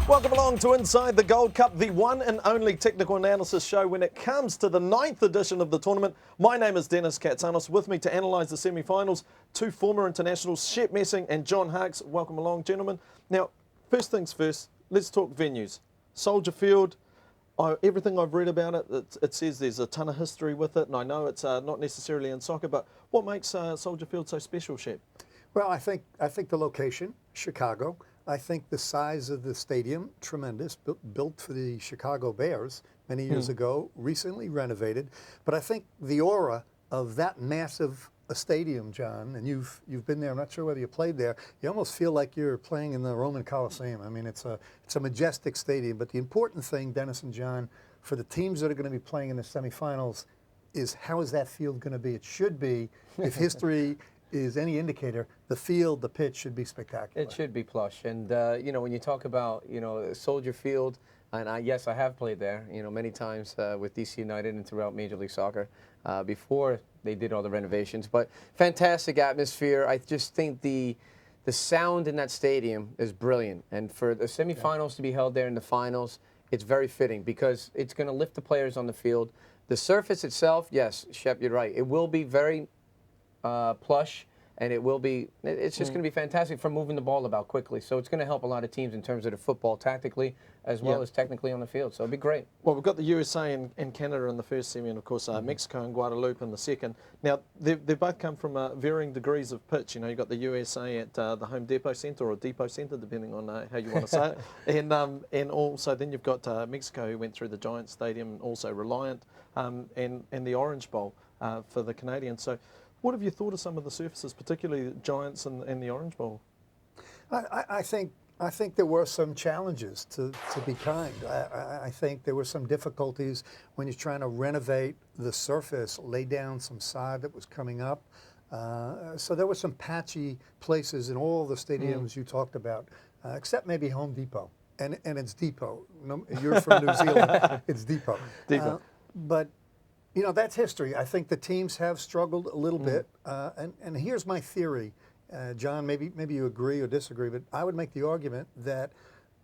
Welcome along to Inside the Gold Cup, the one and only technical analysis show when it comes to the 9th edition of the tournament. My name is Dennis Katsanos. With me to analyse the semi-finals, two former internationals, Shep Messing and John Harkes. Welcome along, gentlemen. Now, first things first, let's talk venues. Soldier Field, everything I've read about it, it says there's a ton of history with it, and I know it's not necessarily in soccer, but what makes Soldier Field so special, Shep? Well, I think the location, Chicago. I think the size of the stadium, tremendous, built for the Chicago Bears many years ago, recently renovated. But I think the aura of that massive a stadium, John, and you've been there. I'm not sure whether you played there. You almost feel like you're playing in the Roman Coliseum. I mean, it's a majestic stadium. But the important thing, Dennis and John, for the teams that are going to be playing in the semifinals, is how is that field going to be? It should be, if history is any indicator, the field, the pitch should be spectacular. It should be plush. And, you know, when you talk about, Soldier Field, and yes, I have played there, many times with DC United and throughout Major League Soccer before they did all the renovations. But fantastic atmosphere. I just think the sound in that stadium is brilliant. And for the semifinals to be held there in the finals, it's very fitting because it's going to lift the players on the field. The surface itself, yes, Shep, you're right. It will be very plush, and it's just going to be fantastic for moving the ball about quickly. So it's going to help a lot of teams in terms of the football tactically as well as technically on the field. So it'll be great. Well, we've got the USA and Canada in the first semi, and of course Mexico and Guadeloupe in the second. Now, they've both come from varying degrees of pitch. You've got the USA at the Home Depot Center or Depot Center, depending on how you want to say it. And also then you've got Mexico, who went through the Giant Stadium, and also Reliant, and the Orange Bowl for the Canadians. So what have you thought of some of the surfaces, particularly the Giants and the Orange Bowl? I think there were some challenges, to be kind. I think there were some difficulties when you're trying to renovate the surface, lay down some sod that was coming up. So there were some patchy places in all the stadiums you talked about, except maybe Home Depot. And it's Depot. No, you're from New Zealand. It's Depot. Depot. But that's history. I think the teams have struggled a little bit. And here's my theory. John, maybe you agree or disagree, but I would make the argument that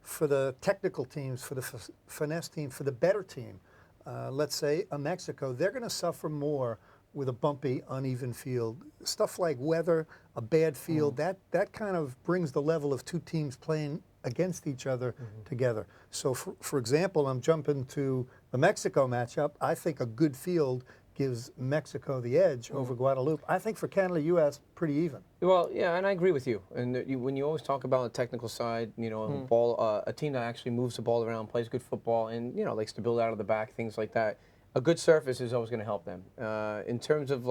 for the technical teams, for the finesse team, for the better team, let's say a Mexico, they're going to suffer more with a bumpy, uneven field. Stuff like weather, a bad field, that kind of brings the level of two teams playing against each other together. So, for example, I'm jumping to the Mexico matchup. I think a good field gives Mexico the edge over Guadeloupe. I think for Canada, U.S., pretty even. Well, yeah, and I agree with you. And when you always talk about the technical side, a team that actually moves the ball around, plays good football, and likes to build out of the back, things like that, a good surface is always going to help them. In terms of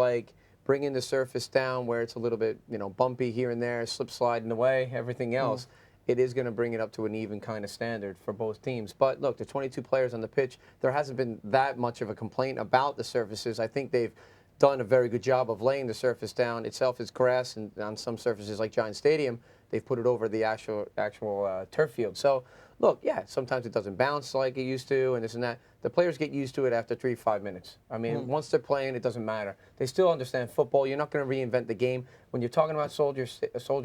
bringing the surface down where it's a little bit bumpy here and there, slip sliding away, everything else. It is going to bring it up to an even kind of standard for both teams. But look, the 22 players on the pitch, there hasn't been that much of a complaint about the surfaces. I think they've done a very good job of laying the surface down. Itself is grass, and on some surfaces like Giant Stadium, they've put it over the actual turf field. So look, yeah, sometimes it doesn't bounce like it used to and this and that. The players get used to it after 3-5 minutes. I mean, once they're playing, it doesn't matter. They still understand football. You're not going to reinvent the game. When you're talking about Soldier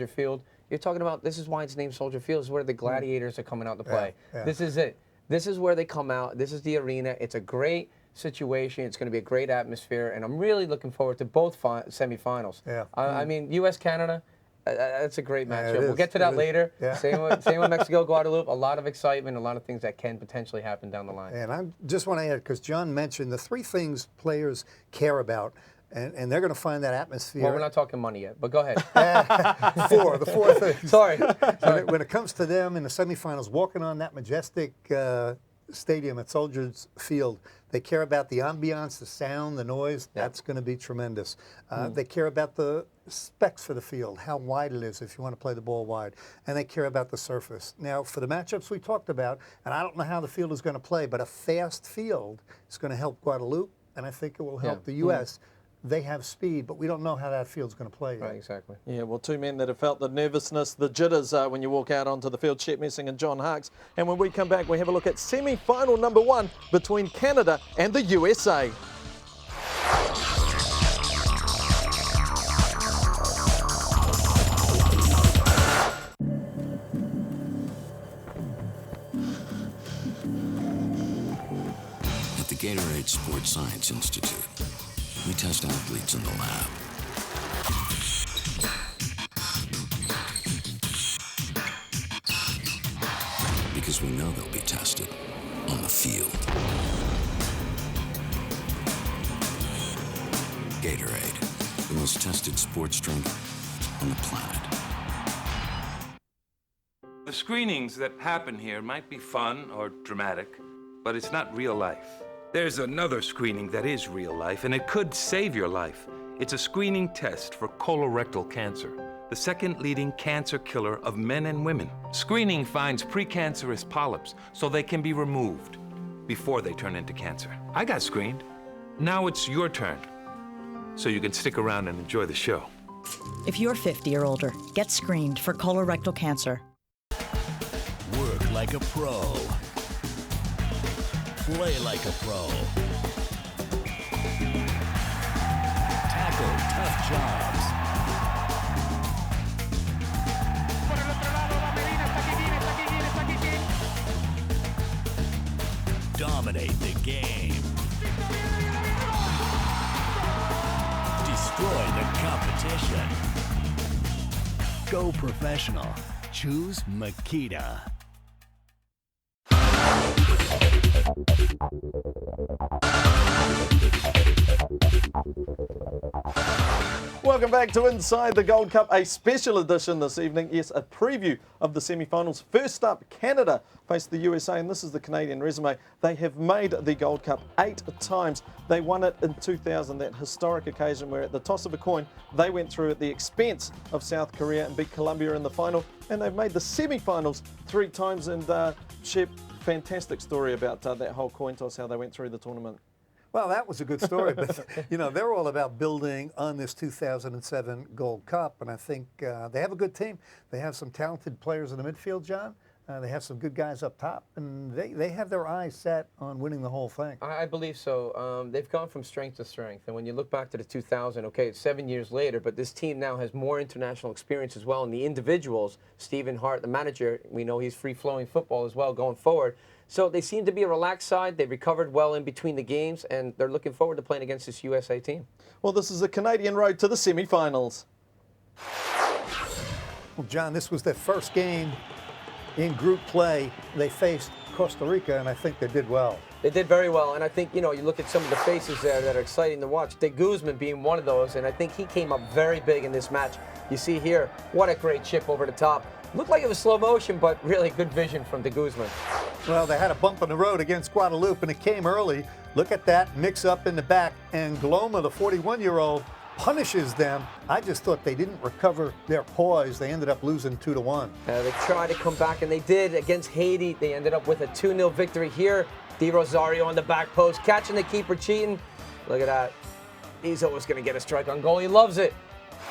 Field, you're talking about, this is why it's named Soldier Field. This is where the gladiators are coming out to play. Yeah. This is it. This is where they come out. This is the arena. It's a great situation. It's going to be a great atmosphere, and I'm really looking forward to both semifinals. Yeah. I mean, U.S.-Canada, that's a great matchup. Yeah, we'll get to that later. Yeah. Same with Mexico, Guadeloupe. A lot of excitement, a lot of things that can potentially happen down the line. And I just want to add, because John mentioned the three things players care about, and they're going to find that atmosphere. Well, we're not talking money yet, but go ahead. The four things. Sorry. When it comes to them in the semifinals, walking on that majestic stadium at Soldiers Field, they care about the ambiance, the sound, the noise. That's going to be tremendous. They care about the specs for the field, how wide it is if you want to play the ball wide, and they care about the surface. Now, for the matchups we talked about, and I don't know how the field is going to play, but a fast field is going to help Guadeloupe, and I think it will help the U.S. They have speed, but we don't know how that field's going to play yet. Right, exactly. Yeah, well, two men that have felt the nervousness, the jitters when you walk out onto the field, Shep Messing and John Harkes. And when we come back, we have a look at semi-final number 1 between Canada and the USA. Gatorade Sports Science Institute. We test athletes in the lab. Because we know they'll be tested on the field. Gatorade, the most tested sports drink on the planet. The screenings that happen here might be fun or dramatic, but it's not real life. There's another screening that is real life, and it could save your life. It's a screening test for colorectal cancer, the second leading cancer killer of men and women. Screening finds precancerous polyps so they can be removed before they turn into cancer. I got screened. Now it's your turn, so you can stick around and enjoy the show. If you're 50 or older, get screened for colorectal cancer. Work like a pro. Play like a pro. Tackle tough jobs. Dominate the game. Destroy the competition. Go professional. Choose Makita. Welcome back to Inside the Gold Cup, a special edition this evening. Yes, a preview of the semi-finals. First up, Canada faced the USA, and this is the Canadian resume. They have made the Gold Cup 8 times. They won it in 2000, that historic occasion where at the toss of a coin, they went through at the expense of South Korea and beat Colombia in the final. And they've made the semi-finals 3 times. And Shep, fantastic story about that whole coin toss, how they went through the tournament. Well, that was a good story, but they're all about building on this 2007 Gold Cup, and I think they have a good team. They have some talented players in the midfield, John. They have some good guys up top, and they have their eyes set on winning the whole thing. I believe so. They've gone from strength to strength, and when you look back to the 2000, okay, it's 7 years later, but this team now has more international experience as well, and the individuals, Stephen Hart, the manager, we know he's free-flowing football as well going forward. So they seem to be a relaxed side. They recovered well in between the games, and they're looking forward to playing against this USA team. Well, this is a Canadian road to the semi-finals. Well, John, this was their first game in group play. They faced Costa Rica, and I think they did well. They did very well, and I think, you look at some of the faces there that are exciting to watch. De Guzman being one of those, and I think he came up very big in this match. You see here, what a great chip over the top. Looked like it was slow motion, but really good vision from De Guzman. Well, they had a bump in the road against Guadeloupe, and it came early. Look at that mix-up in the back, and Gloma, the 41-year-old, punishes them. I just thought they didn't recover their poise. They ended up losing 2-1. They tried to come back, and they did against Haiti. They ended up with a 2-0 victory here. Di Rosario on the back post, catching the keeper cheating. Look at that. He's always going to get a strike on goal. He loves it.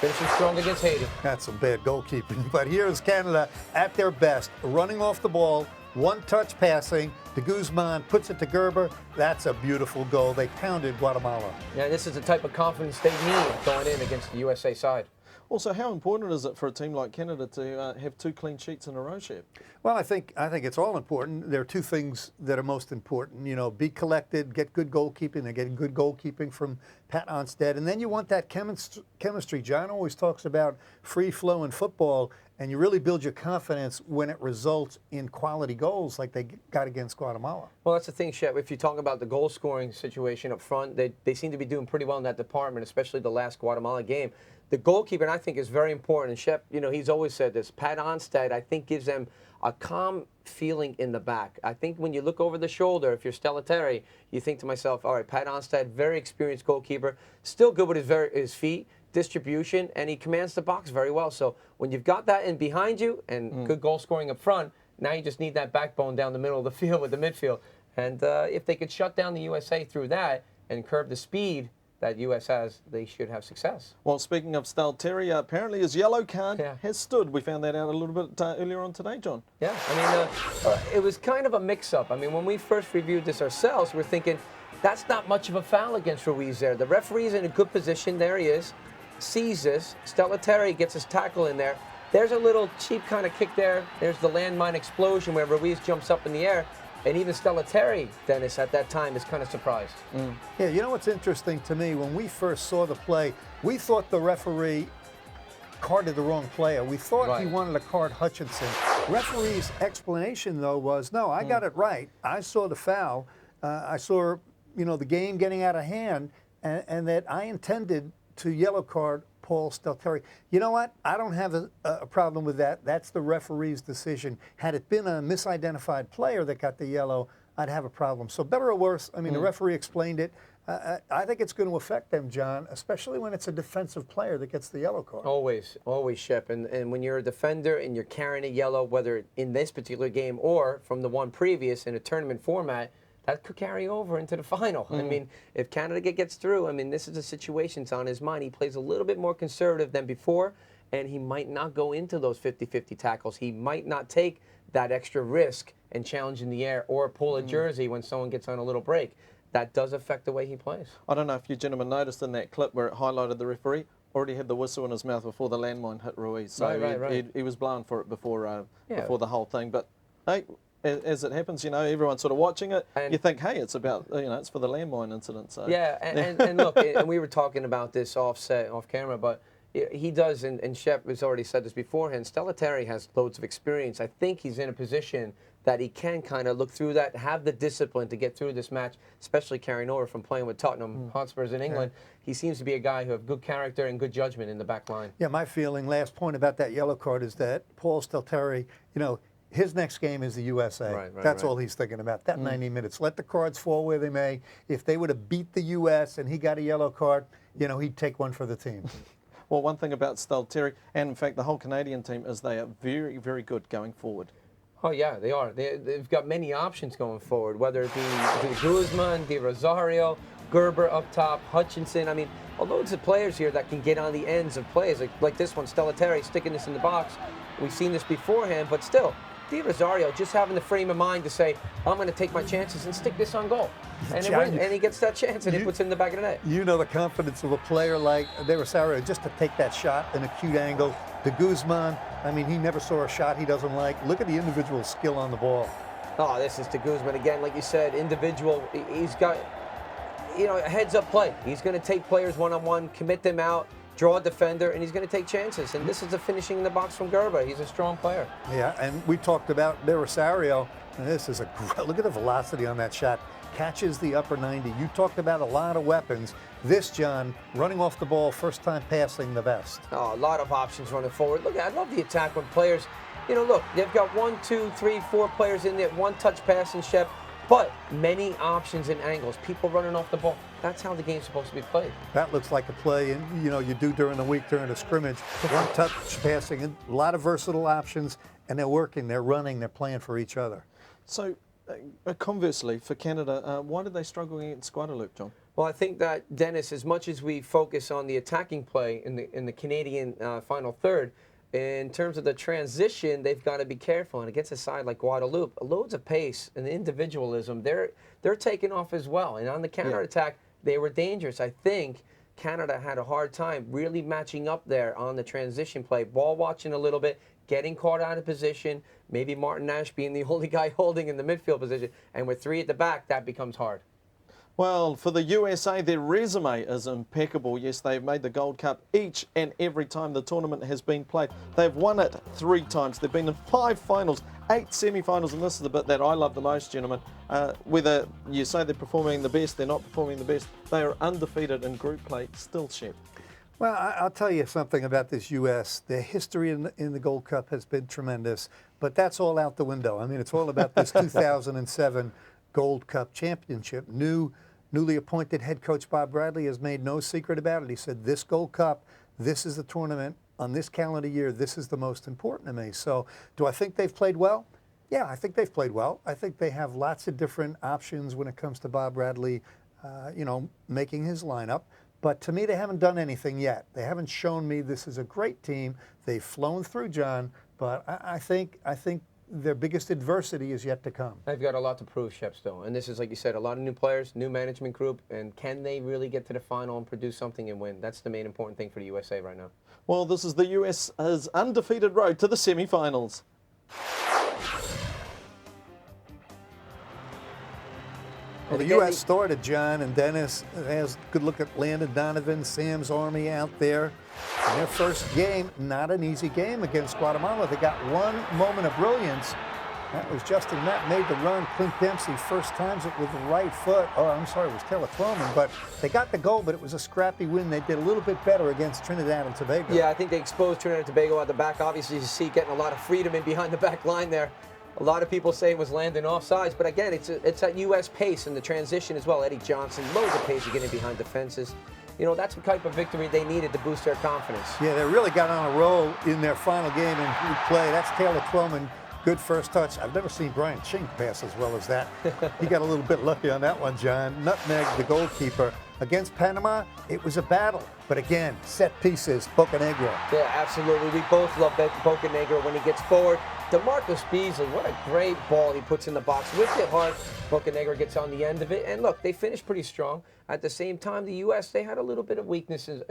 Finishing strong against Haiti. That's some bad goalkeeping. But here's Canada at their best, running off the ball, one-touch passing. De Guzman puts it to Gerber. That's a beautiful goal. They pounded Guatemala. Yeah, this is the type of confidence they need going in against the USA side. Also, how important is it for a team like Canada to have 2 clean sheets in a row, Shep? Well, I think it's all important. There are 2 things that are most important. Be collected, get good goalkeeping. They're getting good goalkeeping from Pat Onstad. And then you want that chemistry. John always talks about free flow in football, and you really build your confidence when it results in quality goals like they got against Guatemala. Well, that's the thing, Shep. If you talk about the goal-scoring situation up front, they seem to be doing pretty well in that department, especially the last Guatemala game. The goalkeeper, I think, is very important. And Shep, he's always said this. Pat Onstad, I think, gives them a calm feeling in the back. I think when you look over the shoulder, if you're Stellateri, you think to myself, all right, Pat Onstad, very experienced goalkeeper, still good with his feet, distribution, and he commands the box very well. So when you've got that in behind you and good goal scoring up front, now you just need that backbone down the middle of the field with the midfield. And if they could shut down the USA through that and curb the speed that US has, they should have success. Well, speaking of Stalteri, apparently his yellow card has stood. We found that out a little bit earlier on today, John. Yeah, it was kind of a mix-up. When we first reviewed this ourselves, we're thinking, that's not much of a foul against Ruiz there. The referee's in a good position. There he is. Sees this. Stalteri gets his tackle in there. There's a little cheap kind of kick there. There's the landmine explosion where Ruiz jumps up in the air. And even Stella Terry, Dennis, at that time is kind of surprised. Yeah, you know what's interesting to me? When we first saw the play, we thought the referee carded the wrong player. We thought he wanted to card Hutchinson. Referee's explanation, though, was, no, I got it right. I saw the foul. I saw, the game getting out of hand, and that I intended to yellow card Paul Stelteri. You know what? I don't have a problem with that. That's the referee's decision. Had it been a misidentified player that got the yellow, I'd have a problem. So better or worse, I mean, the referee explained it. I think it's going to affect them, John, especially when it's a defensive player that gets the yellow card. Always, Shep. And when you're a defender and you're carrying a yellow, whether in this particular game or from the one previous in a tournament format, that could carry over into the final. I mean, if Canada gets through, I mean, this is a situation that's on his mind. He plays a little bit more conservative than before, and he might not go into those 50-50 tackles. He might not take that extra risk and challenge in the air or pull a jersey when someone gets on a little break. That does affect the way he plays. I don't know if you gentlemen noticed in that clip where it highlighted the referee, already had the whistle in his mouth before the landmine hit Ruiz. So he was blowing for it before the whole thing. But hey, as it happens, everyone's sort of watching it. And you think, hey, it's about, it's for the landmine incident. So. Yeah, and look, and we were talking about this off camera, but he does, and Shep has already said this beforehand, Stella Terry has loads of experience. I think he's in a position that he can kind of look through that, have the discipline to get through this match, especially carrying over from playing with Tottenham Hotspurs in England. He seems to be a guy who has good character and good judgment in the back line. Yeah, my feeling, last point about that yellow card is that Paul Stelteri, his next game is the USA. That's all he's thinking about, that 90 minutes. Let the cards fall where they may. If they would have beat the U.S. and he got a yellow card, he'd take one for the team. Well, one thing about Stelteri, and in fact the whole Canadian team, is they are very, very good going forward. Oh, yeah, they are. They've got many options going forward, whether it be De Guzman, De Rosario, Gerber up top, Hutchinson. I mean, loads of players here that can get on the ends of plays, like this one, Stella Terry sticking this in the box. We've seen this beforehand, but still, De Rosario just having the frame of mind to say, I'm going to take my chances and stick this on goal. And, and he gets that chance, and he puts it in the back of the net. You know the confidence of a player like De Rosario just to take that shot in a cute angle. De Guzman, I mean, he never saw a shot he doesn't like. Look at the individual skill on the ball. Oh, this is De Guzman again, like you said, individual. He's got, a heads-up play. He's going to take players one-on-one, commit them out, draw a defender, and he's going to take chances. And this is a finishing in the box from Gerber. He's a strong player. Yeah, and we talked about De Rosario. And this is look at the velocity on that shot. Catches the upper 90. You talked about a lot of weapons. This, John, running off the ball, first time passing, the best. Oh, a lot of options running forward. Look, I love the attack when players, look, they've got 1, 2, 3, 4 players in there, one touch pass and Shep, but many options and angles. People running off the ball. That's how the game's supposed to be played. That looks like a play, and you do during the week, during a scrimmage. One touch passing, and a lot of versatile options, and they're working, they're running, they're playing for each other. So, conversely, for Canada, why did they struggle against Guadeloupe, John? Well, I think that, Dennis, as much as we focus on the attacking play in the Canadian final third, in terms of the transition, they've got to be careful. And against a side like Guadeloupe, loads of pace and individualism, they're taking off as well. And on the counterattack, they were dangerous. I think Canada had a hard time really matching up there on the transition play, ball watching a little bit, getting caught out of position, maybe Martin Nash being the only guy holding in the midfield position, and with 3 at the back, that becomes hard. Well, for the USA, their resume is impeccable. Yes, they've made the Gold Cup each and every time the tournament has been played. They've won it 3 times. They've been in 5 finals, 8 semi-finals, and this is the bit that I love the most, gentlemen. Whether you say they're performing the best, they're not performing the best, they are undefeated in group play, still, Shep. Well, I'll tell you something about this U.S. Their history in the Gold Cup has been tremendous, but that's all out the window. I mean, it's all about this 2007 Gold Cup championship. Newly appointed head coach Bob Bradley has made no secret about it. He said, this Gold Cup, this is the tournament on this calendar year, this is the most important to me. So do I think they've played well? Yeah, I think they've played well. I think they have lots of different options when it comes to Bob Bradley, making his lineup. But to me, they haven't done anything yet. They haven't shown me this is a great team. They've flown through, John, but I think their biggest adversity is yet to come. They've got a lot to prove, Shep, still. And this is, like you said, a lot of new players, new management group, and can they really get to the final and produce something and win? That's the main important thing for the USA right now. Well, this is the US's undefeated road to the semi-finals. Well, the again, U.S. started, John and Dennis. Has a good look at Landon Donovan, Sam's Army out there. In their first game, not an easy game against Guatemala. They got one moment of brilliance. That was Justin Matt made the run. Clint Dempsey first times it with the right foot. Oh, I'm sorry, it was Taylor Twellman. But they got the goal, but it was a scrappy win. They did a little bit better against Trinidad and Tobago. Yeah, I think they exposed Trinidad and Tobago at the back. Obviously, you see getting a lot of freedom in behind the back line there. A lot of people say it was Landon offsides, but again, it's that U.S. pace and the transition as well. Eddie Johnson, loads of pace to get in behind defenses. You know, that's the type of victory they needed to boost their confidence. Yeah, they really got on a roll in their final game and play. That's Taylor Twellman. Good first touch. I've never seen Brian Chink pass as well as that. He got a little bit lucky on that one, John. Nutmeg, the goalkeeper. Against Panama, it was a battle. But again, set pieces, Bocanegra. Yeah, absolutely. We both love Bocanegra when he gets forward. DeMarcus Beasley, what a great ball he puts in the box. Whipped it hard. Bocanegra gets on the end of it. And look, they finished pretty strong. At the same time, the U.S., they had a little bit of weaknesses,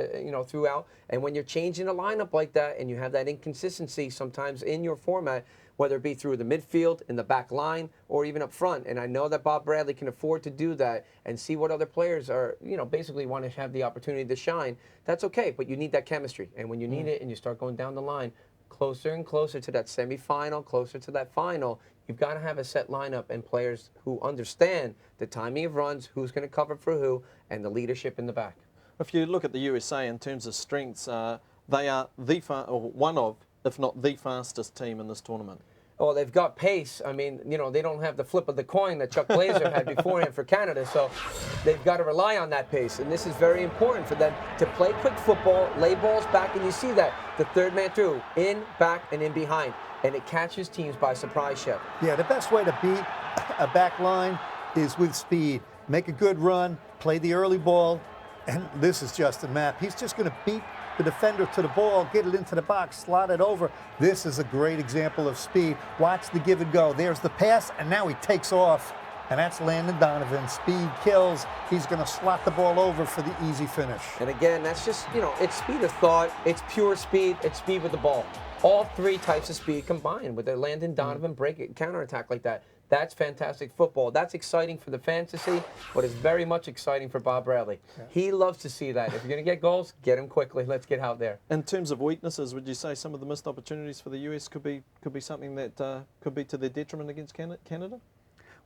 throughout. And when you're changing a lineup like that and you have that inconsistency sometimes in your format, whether it be through the midfield, in the back line, or even up front. And I know that Bob Bradley can afford to do that and see what other players are, basically want to have the opportunity to shine. That's okay, but you need that chemistry. And when you need it and you start going down the line, closer and closer to that semifinal, closer to that final, you've got to have a set lineup and players who understand the timing of runs, who's going to cover for who, and the leadership in the back. If you look at the USA in terms of strengths, they are one of, if not the fastest team in this tournament. Oh, they've got pace. I mean, they don't have the flip of the coin that Chuck Blazer had beforehand for Canada, so they've got to rely on that pace. And this is very important for them to play quick football, lay balls back, and you see that. The third man through, in, back, and in behind. And it catches teams by surprise, Shep. Yeah, the best way to beat a back line is with speed. Make a good run, play the early ball, and this is Justin Mapp. He's just going to beat the defender to the ball, get it into the box, slot it over. This is a great example of speed. Watch the give and go. There's the pass, and now he takes off. And that's Landon Donovan. Speed kills. He's going to slot the ball over for the easy finish. And again, that's just, it's speed of thought. It's pure speed. It's speed with the ball. All three types of speed combined with a Landon Donovan break counterattack like that. That's fantastic football. That's exciting for the fantasy, but it's very much exciting for Bob Bradley. Yeah. He loves to see that. If you're going to get goals, get them quickly. Let's get out there. In terms of weaknesses, would you say some of the missed opportunities for the US could be something that could be to their detriment against Canada?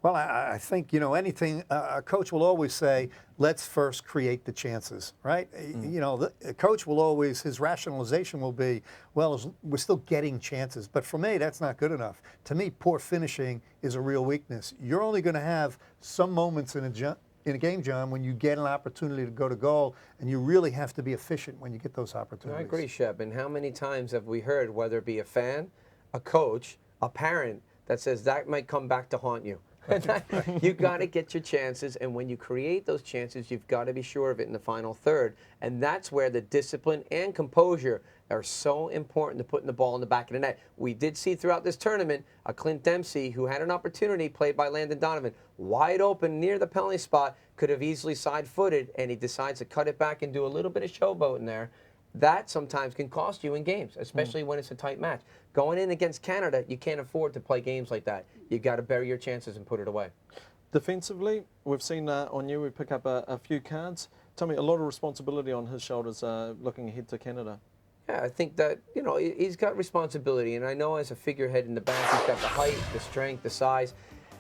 Well, I think, anything, a coach will always say, let's first create the chances, right? The coach will always, his rationalization will be, well, we're still getting chances. But for me, that's not good enough. To me, poor finishing is a real weakness. You're only going to have some moments in a game, John, when you get an opportunity to go to goal, and you really have to be efficient when you get those opportunities. I agree, Shep. And how many times have we heard, whether it be a fan, a coach, a parent, that says that might come back to haunt you? You got to get your chances, and when you create those chances, you've got to be sure of it in the final third. And that's where the discipline and composure are so important to putting the ball in the back of the net. We did see throughout this tournament a Clint Dempsey who had an opportunity played by Landon Donovan, wide open near the penalty spot, could have easily side-footed, and he decides to cut it back and do a little bit of showboating there. That sometimes can cost you in games, especially when it's a tight match. Going in against Canada, you can't afford to play games like that. You've got to bury your chances and put it away. Defensively, we've seen on you, we pick up a few cards. Tell me, a lot of responsibility on his shoulders looking ahead to Canada. Yeah, I think that, he's got responsibility. And I know as a figurehead in the back, he's got the height, the strength, the size.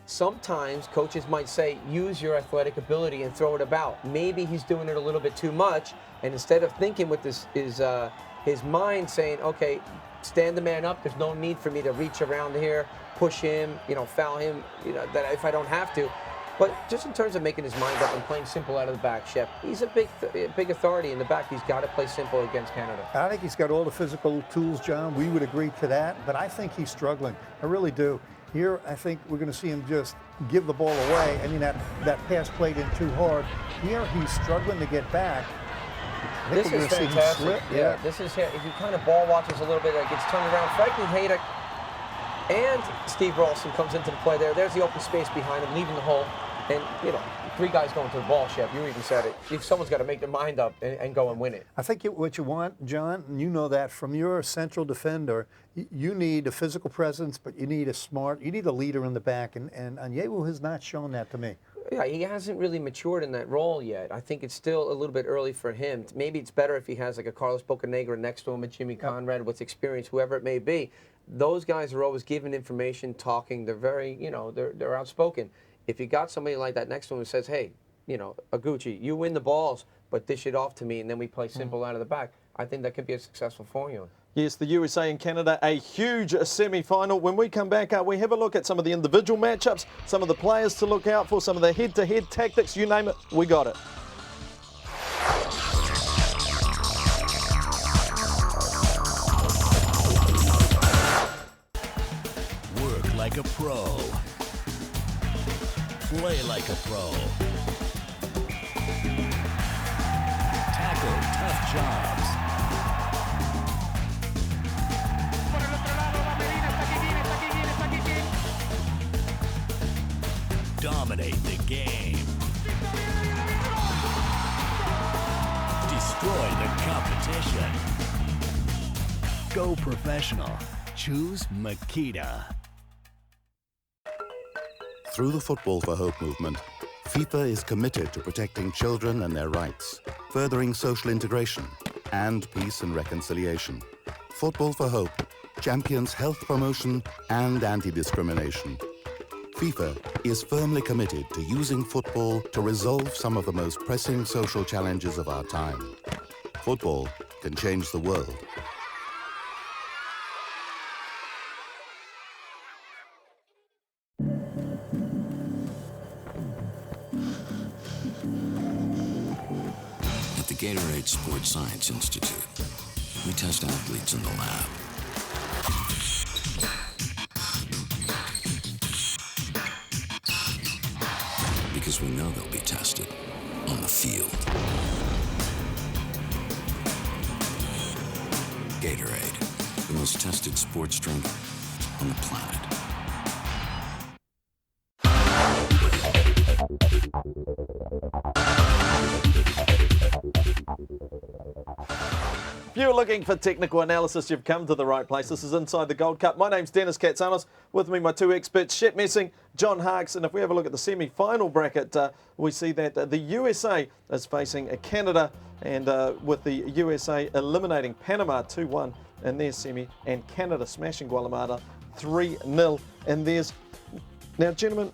Sometimes coaches might say, use your athletic ability and throw it about. Maybe he's doing it a little bit too much. And instead of thinking with his mind saying, okay, stand the man up. There's no need for me to reach around here, push him, foul him, that if I don't have to. But just in terms of making his mind up and playing simple out of the back, Shep, he's a big authority in the back. He's got to play simple against Canada. I think he's got all the physical tools, John. We would agree to that. But I think he's struggling. I really do. Here, I think we're going to see him just give the ball away. I mean, that pass played in too hard. Here, he's struggling to get back. This is fantastic. Yeah, this is, if you kind of ball watches a little bit, it gets turned around. Franklin Haydock and Steve Ralston comes into the play there. There's the open space behind him, leaving the hole. And, three guys going to the ball, Chef. You even said it. If someone's got to make their mind up and go and win it. I think what you want, John, and you know that from your central defender, you need a physical presence, but you need a leader in the back. And Onyewu has not shown that to me. Yeah, he hasn't really matured in that role yet. I think it's still a little bit early for him. Maybe it's better if he has like a Carlos Bocanegra next to him, a Jimmy Conrad with experience, whoever it may be. Those guys are always giving information, talking. They're very, they're outspoken. If you got somebody like that next to him who says, hey, Aguchi, you win the balls, but dish it off to me, and then we play simple out of the back, I think that could be a successful formula. Yes, the USA and Canada, a huge semi-final. When we come back, we have a look at some of the individual matchups, some of the players to look out for, some of the head-to-head tactics, you name it, we got it. Work like a pro. Play like a pro. Tackle tough jobs. Dominate the game. Destroy the competition. Go professional. Choose Makita. Through the Football for Hope movement, FIFA is committed to protecting children and their rights, furthering social integration and peace and reconciliation. Football for Hope champions health promotion and anti-discrimination. FIFA is firmly committed to using football to resolve some of the most pressing social challenges of our time. Football can change the world. At the Gatorade Sports Science Institute, we test athletes in the lab. Because we know they'll be tested on the field. Gatorade, the most tested sports drink on the planet. If you're looking for technical analysis, you've come to the right place. This is Inside the Gold Cup. My name's Dennis Katsanos. With me, my two experts, Shep Messing, John Harkes. And if we have a look at the semi-final bracket, we see that the USA is facing Canada, and with the USA eliminating Panama 2-1 in their semi, and Canada smashing Guatemala 3-0 in theirs. Now, gentlemen,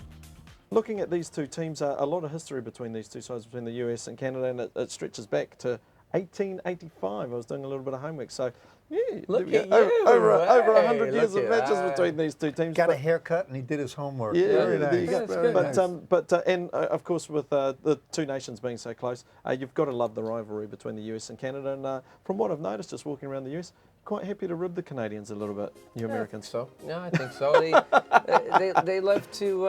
looking at these two teams, a lot of history between these two sides, between the US and Canada, and it stretches back to 1885. I was doing a little bit of homework, so yeah, Look at you. over Hey, 100 years look of at matches that. between these two teams. Got a but- haircut and he did his homework. Yeah, Very there you nice. go. That's good. Of course, with the two nations being so close, you've got to love the rivalry between the US and Canada. And from what I've noticed, just walking around the US, quite happy to rib the Canadians a little bit. You Americans. So yeah, I think so. They love to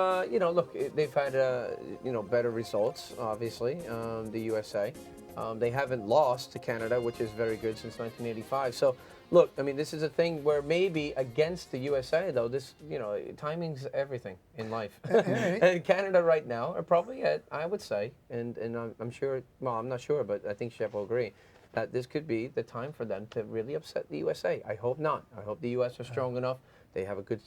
look. They've had better results, obviously. The USA. They haven't lost to Canada, which is very good since 1985. So, look, I mean, this is a thing where maybe against the USA, though, this, timing's everything in life. And Canada right now are probably at, I would say, and I'm sure, well, I'm not sure, but I think Shep will agree, that this could be the time for them to really upset the USA. I hope not. I hope the US are strong enough. They have a good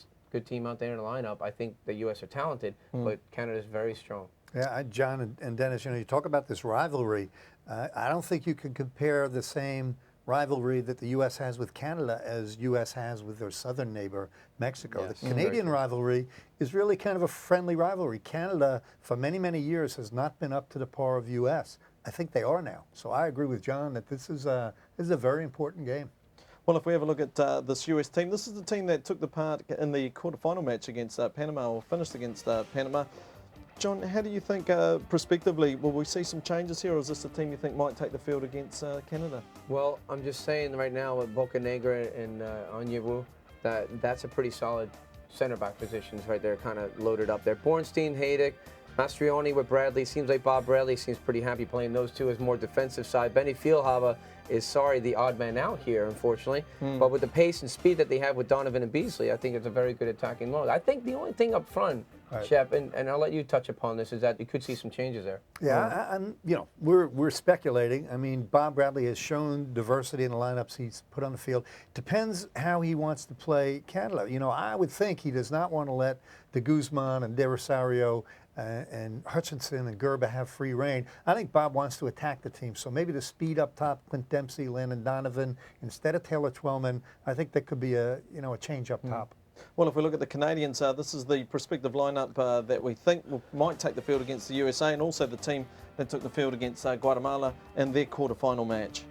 team out there in the lineup. I think the US are talented, but Canada's very strong. Yeah, John and Dennis, you talk about this rivalry. I don't think you can compare the same rivalry that the U.S. has with Canada as U.S. has with their southern neighbor, Mexico. Yes, The Canadian rivalry is really kind of a friendly rivalry. Canada, for many, many years, has not been up to the par of U.S. I think they are now. So I agree with John that this is a very important game. Well, if we have a look at this US team, this is the team that took the part in the quarterfinal match against Panama, or finished against Panama. John, how do you think, prospectively, will we see some changes here, or is this a team you think might take the field against Canada? Well, I'm just saying right now with Bocanegra and Onyewu, that's a pretty solid center back positions right there, kind of loaded up there. Bornstein, Haydick, Mastrioni with Bradley. Seems like Bob Bradley seems pretty happy playing those two as more defensive side. Benny Fieldhava is the odd man out here, unfortunately. But with the pace and speed that they have with Donovan and Beasley, I think it's a very good attacking load. I think the only thing up front Right. Shep, and I'll let you touch upon this, is that you could see some changes there. Yeah, I'm, we're speculating. I mean, Bob Bradley has shown diversity in the lineups he's put on the field. Depends how he wants to play Canada. I would think he does not want to let de Guzman and De Rosario and Hutchinson and Gerba have free reign. I think Bob wants to attack the team. So maybe the speed up top, Clint Dempsey, Landon Donovan, instead of Taylor Twellman, I think that could be a change up top. Well, if we look at the Canadians, this is the prospective lineup that we think might take the field against the USA, and also the team that took the field against Guatemala in their quarterfinal match.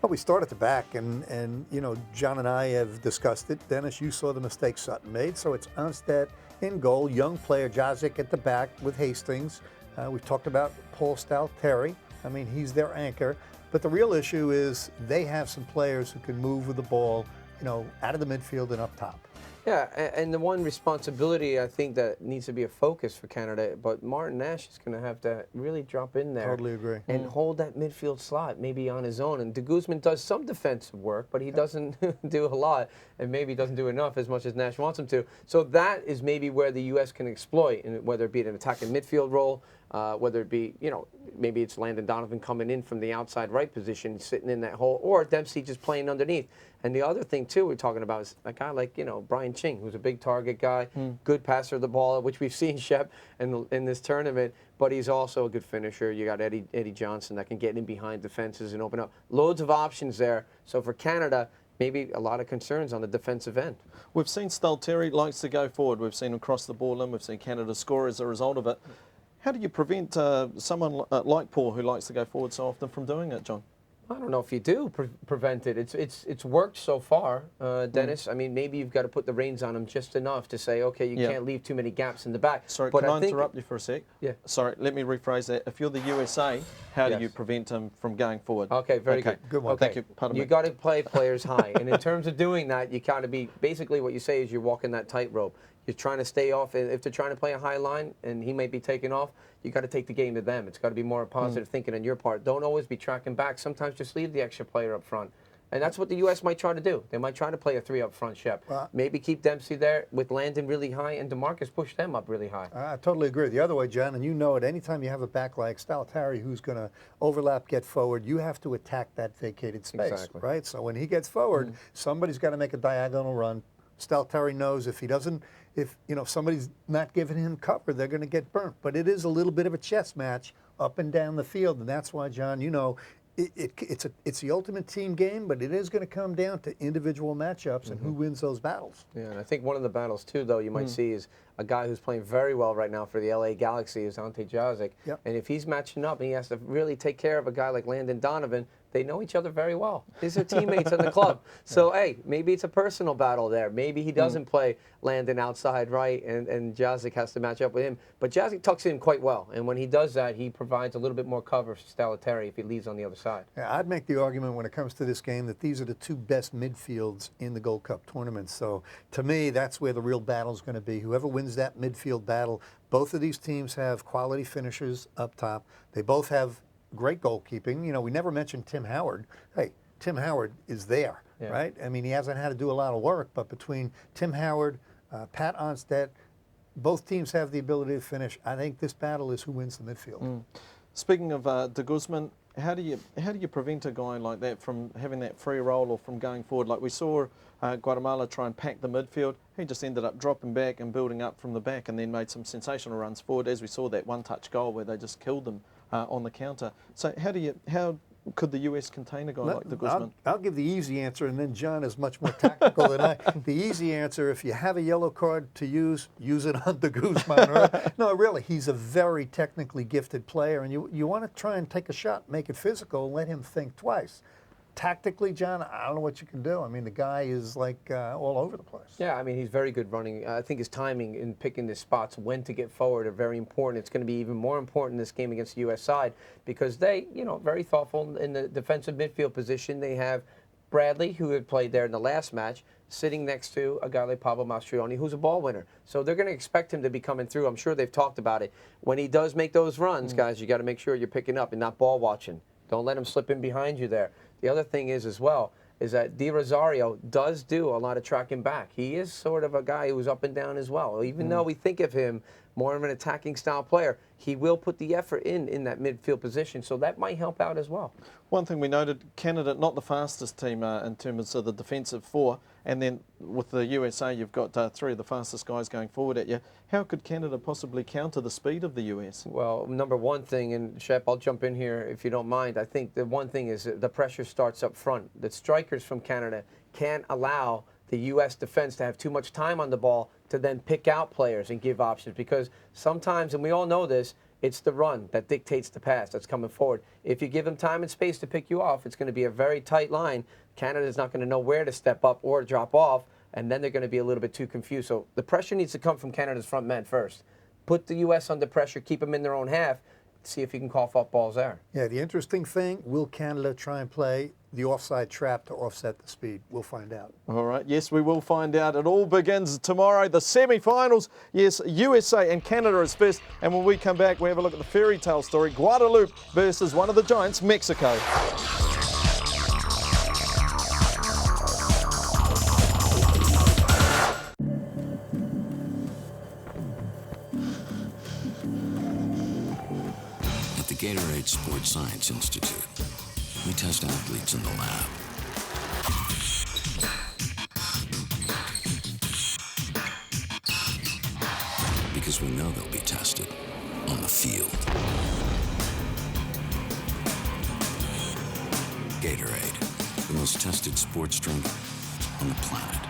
Well, we start at the back, and John and I have discussed it. Dennis, you saw the mistakes Sutton made, so it's Onstead in goal, young player, Jazic at the back with Hastings. We've talked about Paul Stalteri. I mean, he's their anchor. But the real issue is they have some players who can move with the ball, out of the midfield and up top. Yeah, and the one responsibility I think that needs to be a focus for Canada, but Martin Nash is going to have to really drop in there. Totally agree. And hold that midfield slot maybe on his own. And de Guzman does some defensive work, but he doesn't do a lot, and maybe doesn't do enough as much as Nash wants him to. So that is maybe where the U.S. can exploit, whether it be an attacking midfield role, whether it be, maybe it's Landon Donovan coming in from the outside right position, sitting in that hole, or Dempsey just playing underneath. And the other thing, too, we're talking about is a guy like, Brian Ching, who's a big target guy, good passer of the ball, which we've seen, Shep, in this tournament, but he's also a good finisher. You got Eddie Johnson that can get in behind defenses and open up. Loads of options there. So for Canada, maybe a lot of concerns on the defensive end. We've seen Stalteri likes to go forward. We've seen him cross the ball in. We've seen Canada score as a result of it. How do you prevent someone like Paul, who likes to go forward so often, from doing it, John? I don't know if you do prevent it. It's worked so far, Dennis. I mean, maybe you've got to put the reins on him just enough to say, okay, you can't leave too many gaps in the back. Sorry, but can I interrupt you for a sec? Yeah. Sorry, let me rephrase that. If you're the USA, how do you prevent him from going forward? Okay, very good. Good one. Okay. Thank you. Pardon You me. got to play players high, and in terms of doing that, you got to be basically what you say is you're walking that tightrope. You're trying to stay off. If they're trying to play a high line and he might be taking off, you got to take the game to them. It's got to be more positive thinking on your part. Don't always be tracking back. Sometimes just leave the extra player up front. And that's what the U.S. might try to do. They might try to play a 3 up front, Shep. Maybe keep Dempsey there with Landon really high and DeMarcus push them up really high. I totally agree. The other way, John, and you know it, anytime you have a back like Stalteri who's going to overlap, get forward, you have to attack that vacated space, right? So when he gets forward, somebody's got to make a diagonal run. Stalteri knows if he doesn't, if somebody's not giving him cover, they're going to get burnt. But it is a little bit of a chess match up and down the field, and that's why, John, it's the ultimate team game, but it is going to come down to individual matchups and who wins those battles. Yeah, and I think one of the battles too, though, you might see is a guy who's playing very well right now for the LA Galaxy is Ante Jazic. Yep. And if he's matching up and he has to really take care of a guy like Landon Donovan, they know each other very well. These are teammates in the club. So, hey, maybe it's a personal battle there. Maybe he doesn't play Landon outside right and Jazic has to match up with him. But Jazic tucks in quite well. And when he does that, he provides a little bit more cover for Stalteri if he leaves on the other side. Yeah, I'd make the argument when it comes to this game that these are the two best midfields in the Gold Cup tournament. So, to me, that's where the real battle is going to be. Whoever wins that midfield battle, both of these teams have quality finishers up top. They both have great goalkeeping. We never mentioned Tim Howard. Hey, Tim Howard is there, right? I mean, he hasn't had to do a lot of work, but between Tim Howard, Pat Onstead, both teams have the ability to finish. I think this battle is who wins the midfield. Speaking of de Guzman, how do you prevent a guy like that from having that free role or from going forward? Like we saw Guatemala try and pack the midfield. He just ended up dropping back and building up from the back, and then made some sensational runs forward, as we saw that one-touch goal where they just killed them on the counter. So how could the US contain a guy like de Guzman? I'll give the easy answer, and then John is much more tactical than I. The easy answer, if you have a yellow card to use it on de Guzman. Right? No, really, he's a very technically gifted player, and you want to try and take a shot, make it physical, and let him think twice. Tactically, John, I don't know what you can do. I mean, the guy is like all over the place. Yeah, I mean, he's very good running. I think his timing in picking the spots, when to get forward, are very important. It's going to be even more important in this game against the U.S. side because they, very thoughtful in the defensive midfield position. They have Bradley, who had played there in the last match, sitting next to a guy like Pablo Mastroianni, who's a ball winner. So they're going to expect him to be coming through. I'm sure they've talked about it. When he does make those runs, guys, you got to make sure you're picking up and not ball watching. Don't let him slip in behind you there. The other thing is as well, is that Di Rosario does do a lot of tracking back. He is sort of a guy who's up and down as well. Even though we think of him more of an attacking style player, he will put the effort in that midfield position, so that might help out as well. One thing we noted, Canada not the fastest team in terms of the defensive four, and then with the USA you've got three of the fastest guys going forward at you. How could Canada possibly counter the speed of the US? Well, number one thing, and Shep, I'll jump in here if you don't mind, I think the one thing is the pressure starts up front. The strikers from Canada can't allow the U.S. defense to have too much time on the ball to then pick out players and give options, because sometimes, and we all know this, it's the run that dictates the pass that's coming forward. If you give them time and space to pick you off, it's going to be a very tight line. Canada's not going to know where to step up or drop off, and then they're going to be a little bit too confused. So the pressure needs to come from Canada's front men first. Put the U.S. under pressure, keep them in their own half, see if you can cough up balls there. Yeah, the interesting thing, will Canada try and play the offside trap to offset the speed? We'll find out. All right, yes, we will find out. It all begins tomorrow. The semi-finals, yes, USA and Canada is first. And when we come back, we have a look at the fairy tale story, Guadeloupe versus one of the giants, Mexico. At the Gatorade Sports Science Institute, we test athletes in the lab. Because we know they'll be tested on the field. Gatorade, the most tested sports drink on the planet.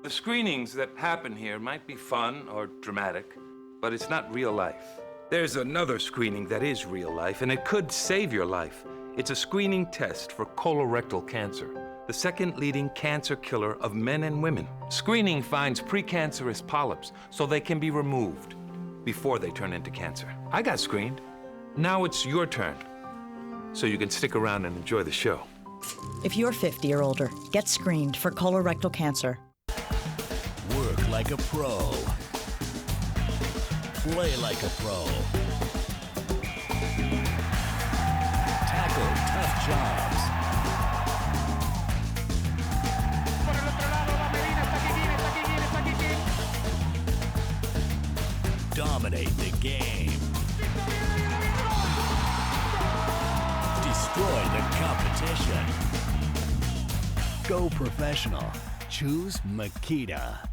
The screenings that happen here might be fun or dramatic, but it's not real life. There's another screening that is real life, and it could save your life. It's a screening test for colorectal cancer, the second leading cancer killer of men and women. Screening finds precancerous polyps so they can be removed before they turn into cancer. I got screened. Now it's your turn, so you can stick around and enjoy the show. If you're 50 or older, get screened for colorectal cancer. Work like a pro. Play like a pro. Tackle tough jobs. Dominate the game. Destroy the competition. Go professional. Choose Makita.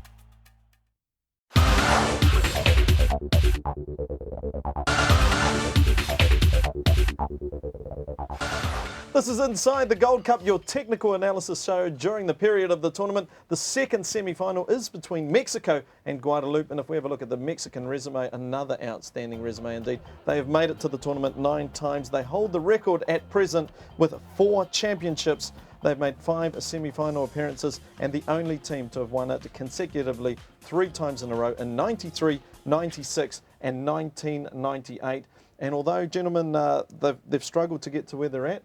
This is Inside the Gold Cup, your technical analysis show during the period of the tournament. The second semi-final is between Mexico and Guadeloupe, and if we have a look at the Mexican resume, another outstanding resume indeed. They have made it to the tournament 9 times. They hold the record at present with 4 championships. They've made 5 semi-final appearances and the only team to have won it consecutively 3 times in a row in 93, 96 and 1998. And although, gentlemen, they've struggled to get to where they're at,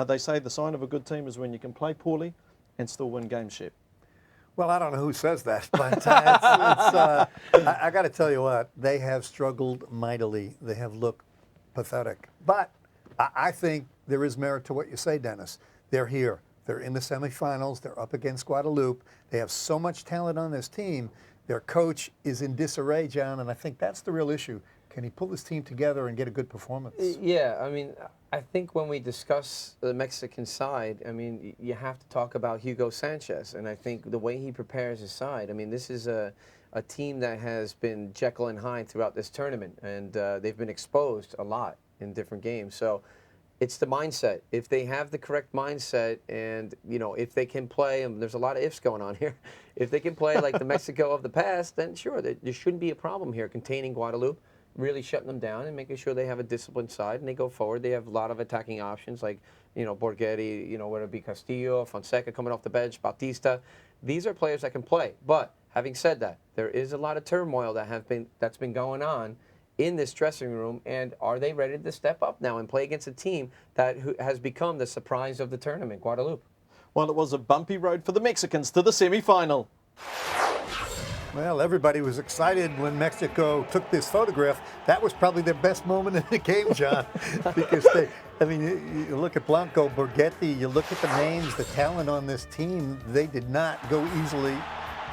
they say the sign of a good team is when you can play poorly and still win games, Shep. Well, I don't know who says that, but I got to tell you what, they have struggled mightily. They have looked pathetic. But I think there is merit to what you say, Dennis. They're here. They're in the semifinals. They're up against Guadeloupe. They have so much talent on this team. Their coach is in disarray, John, and I think that's the real issue. Can he pull this team together and get a good performance? Yeah, I mean, I think when we discuss the Mexican side, I mean, you have to talk about Hugo Sanchez, and I think the way he prepares his side, I mean, this is a team that has been Jekyll and Hyde throughout this tournament, and they've been exposed a lot in different games. So it's the mindset. If they have the correct mindset and, you know, if they can play, and there's a lot of ifs going on here, if they can play like the Mexico of the past, then sure, there shouldn't be a problem here containing Guadeloupe, really shutting them down and making sure they have a disciplined side and they go forward. They have a lot of attacking options like, you know, Borghetti, you know, whether it be Castillo, Fonseca coming off the bench, Bautista. These are players that can play. But having said that, there is a lot of turmoil that's been going on in this dressing room, and are they ready to step up now and play against a team that has become the surprise of the tournament, Guadeloupe? Well, it was a bumpy road for the Mexicans to the semi-final. Well, everybody was excited when Mexico took this photograph. That was probably their best moment in the game, John, because you look at Blanco, Borghetti, you look at the names, the talent on this team, they did not go easily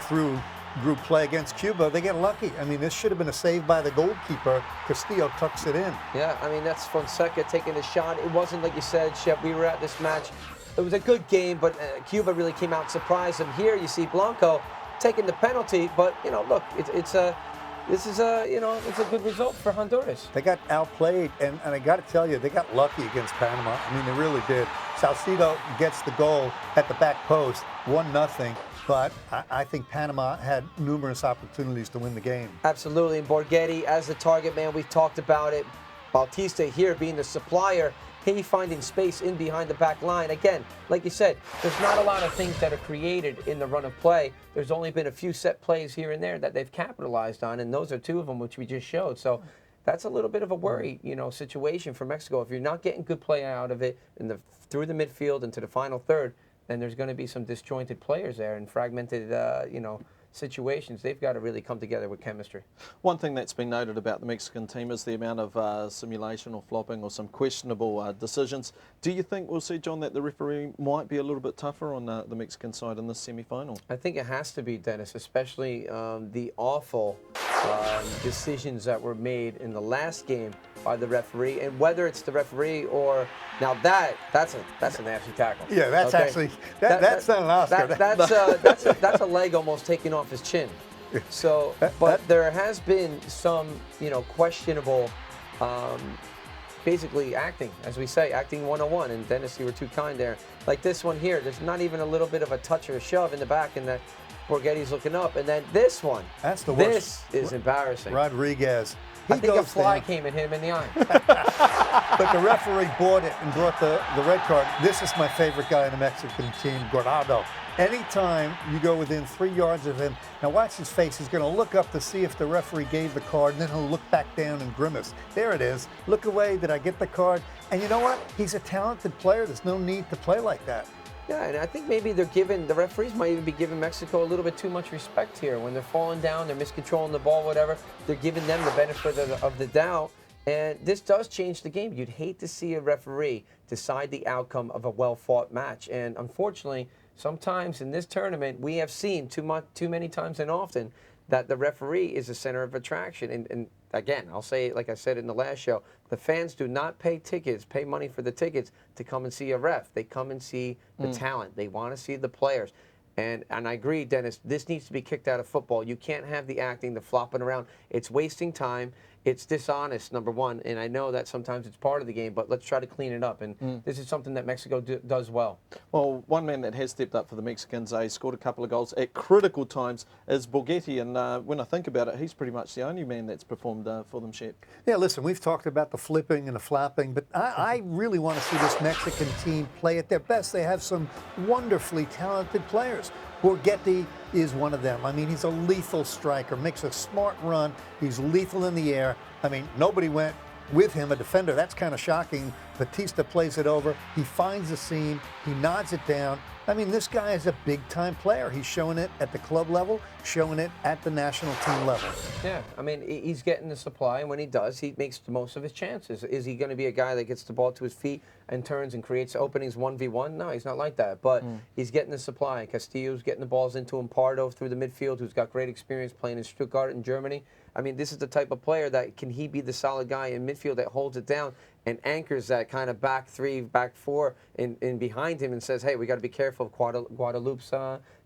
through group play against Cuba. They get lucky. I mean, this should have been a save by the goalkeeper. Castillo tucks it in. Yeah, I mean, that's Fonseca taking the shot. It wasn't, like you said, Shep, we were at this match. It was a good game, but Cuba really came out and surprised them. Here you see Blanco taking the penalty, but, you know, look, it's a good result for Honduras. They got outplayed, and I got to tell you, they got lucky against Panama. I mean, they really did. Salcido gets the goal at the back post, 1-0, but I think Panama had numerous opportunities to win the game. Absolutely, and Borghetti as the target man, we've talked about it. Bautista here being the supplier, he finding space in behind the back line. Again, like you said, there's not a lot of things that are created in the run of play. There's only been a few set plays here and there that they've capitalized on, and those are two of them which we just showed. So that's a little bit of a worry, situation for Mexico. If you're not getting good play out of it through the midfield into the final third, then there's going to be some disjointed players there and fragmented, situations. They've got to really come together with chemistry. One thing that's been noted about the Mexican team is the amount of simulation or flopping or some questionable decisions. Do you think we'll see, John, that the referee might be a little bit tougher on the Mexican side in this semi-final? I think it has to be, Dennis, especially the awful decisions that were made in the last game by the referee, and whether it's the referee or now that's a nasty tackle. Yeah, that's okay. Actually that's not an Oscar. That's a leg almost taking off his chin. So, but there has been some questionable, basically acting, as we say, acting 101. And Dennis, you were too kind there. Like this one here, there's not even a little bit of a touch or a shove in the back, and the Borghetti's looking up, and then this one. That's the worst. This is embarrassing. Rodriguez. I think a fly came and hit him in the eye. But the referee bought it and brought the red card. This is my favorite guy in the Mexican team, Guardado. Anytime you go within 3 yards of him, now watch his face. He's going to look up to see if the referee gave the card, and then he'll look back down and grimace. There it is. Look away. Did I get the card? And you know what? He's a talented player. There's no need to play like that. Yeah, and I think maybe the referees might even be giving Mexico a little bit too much respect here. When they're falling down, they're miscontrolling the ball, whatever, they're giving them the benefit of the doubt. And this does change the game. You'd hate to see a referee decide the outcome of a well-fought match. And unfortunately, sometimes in this tournament, we have seen too many times and often that the referee is the center of attraction. And again, I'll say it like I said in the last show, the fans do not pay money for the tickets to come and see a ref. They come and see the talent. They want to see the players. And I agree, Dennis, this needs to be kicked out of football. You can't have the acting, the flopping around. It's wasting time. It's dishonest, number one. And I know that sometimes it's part of the game, but let's try to clean it up. And this is something that Mexico does well. Well, one man that has stepped up for the Mexicans, he scored a couple of goals at critical times, is Borghetti. And when I think about it, he's pretty much the only man that's performed for them, Shep. Yeah, listen, we've talked about the flipping and the flapping, but I really want to see this Mexican team play at their best. They have some wonderfully talented players. Borghetti is one of them. I mean, he's a lethal striker, makes a smart run. He's lethal in the air. I mean, nobody went with him, a defender. That's kind of shocking. Bautista plays it over. He finds the seam. He nods it down. I mean, this guy is a big-time player. He's showing it at the club level, showing it at the national team level. Yeah, I mean, he's getting the supply, and when he does, he makes the most of his chances. Is he going to be a guy that gets the ball to his feet and turns and creates openings 1v1? No, he's not like that, but he's getting the supply. Castillo's getting the balls into him, Pardo through the midfield, who's got great experience playing in Stuttgart in Germany. I mean, this is the type of player that can he be the solid guy in midfield that holds it down and anchors that kind of back three, back four in behind him and says, hey, we got to be careful of Guadalupe's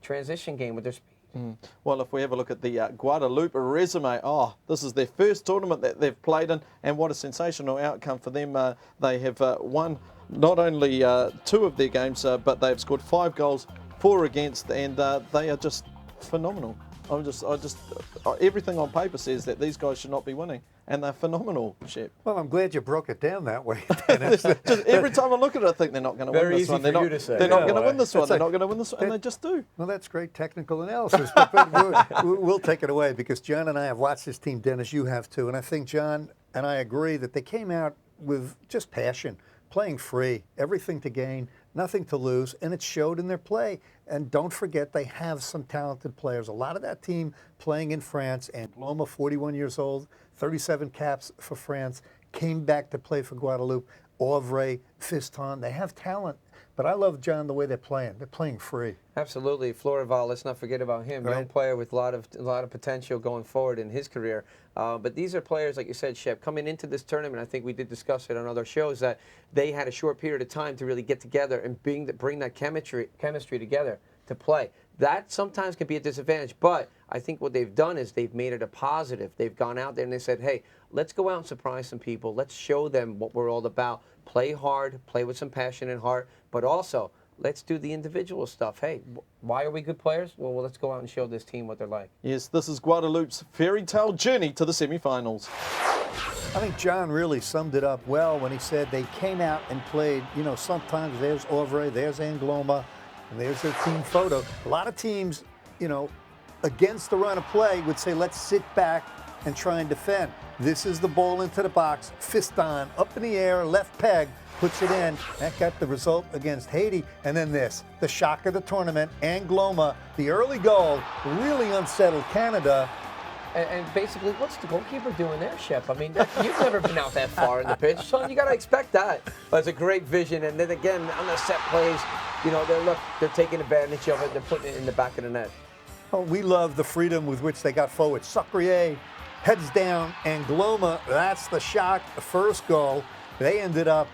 transition game with their speed. Well, if we have a look at the Guadalupe resume, this is their first tournament that they've played in, and what a sensational outcome for them. They have won not only 2 of their games, but they've scored 5 goals, 4 against, and they are just phenomenal. Everything on paper says that these guys should not be winning, and they're phenomenal, Shep. Well, I'm glad you broke it down that way. Just every time I look at it, I think they're not going to win this one. They're not going to win this one. They're not going to win this one, and they just do. Well, that's great technical analysis, but we'll take it away because John and I have watched this team, Dennis, you have too, and I think John and I agree that they came out with just passion, playing free, everything to gain, nothing to lose, and it showed in their play. And don't forget, they have some talented players. A lot of that team playing in France, and Loma, 41 years old, 37 caps for France, came back to play for Guadeloupe. Auvray, Fiston, they have talent. But I love, John, the way they're playing. They're playing free. Absolutely. Florival, let's not forget about him. Right. Young player with a lot of potential going forward in his career. But these are players, like you said, Shep, coming into this tournament. I think we did discuss it on other shows that they had a short period of time to really get together and bring that chemistry together to play. That sometimes can be a disadvantage, but I think what they've done is they've made it a positive. They've gone out there and they said, hey, let's go out and surprise some people. Let's show them what we're all about. Play hard, play with some passion and heart, but also let's do the individual stuff. Hey, why are we good players? Well, let's go out and show this team what they're like. Yes, this is Guadeloupe's fairy tale journey to the semi-finals. I think John really summed it up well when he said they came out and played. You know, sometimes there's Auvray, there's Angloma, and there's their team photo. A lot of teams, you know, against the run of play would say, let's sit back and try and defend. This is the ball into the box, fist on, up in the air, left peg, puts it in. That got the result against Haiti. And then this, the shock of the tournament, Angloma, the early goal, really unsettled Canada. And basically, what's the goalkeeper doing there, Shep? I mean, you've never been out that far in the pitch, so you got to expect that. But it's a great vision. And then again, on the set plays, you know, they're taking advantage of it. They're putting it in the back of the net. Oh, we love the freedom with which they got forward. Sucrier, heads down, Angloma, that's the shock, the first goal. They ended up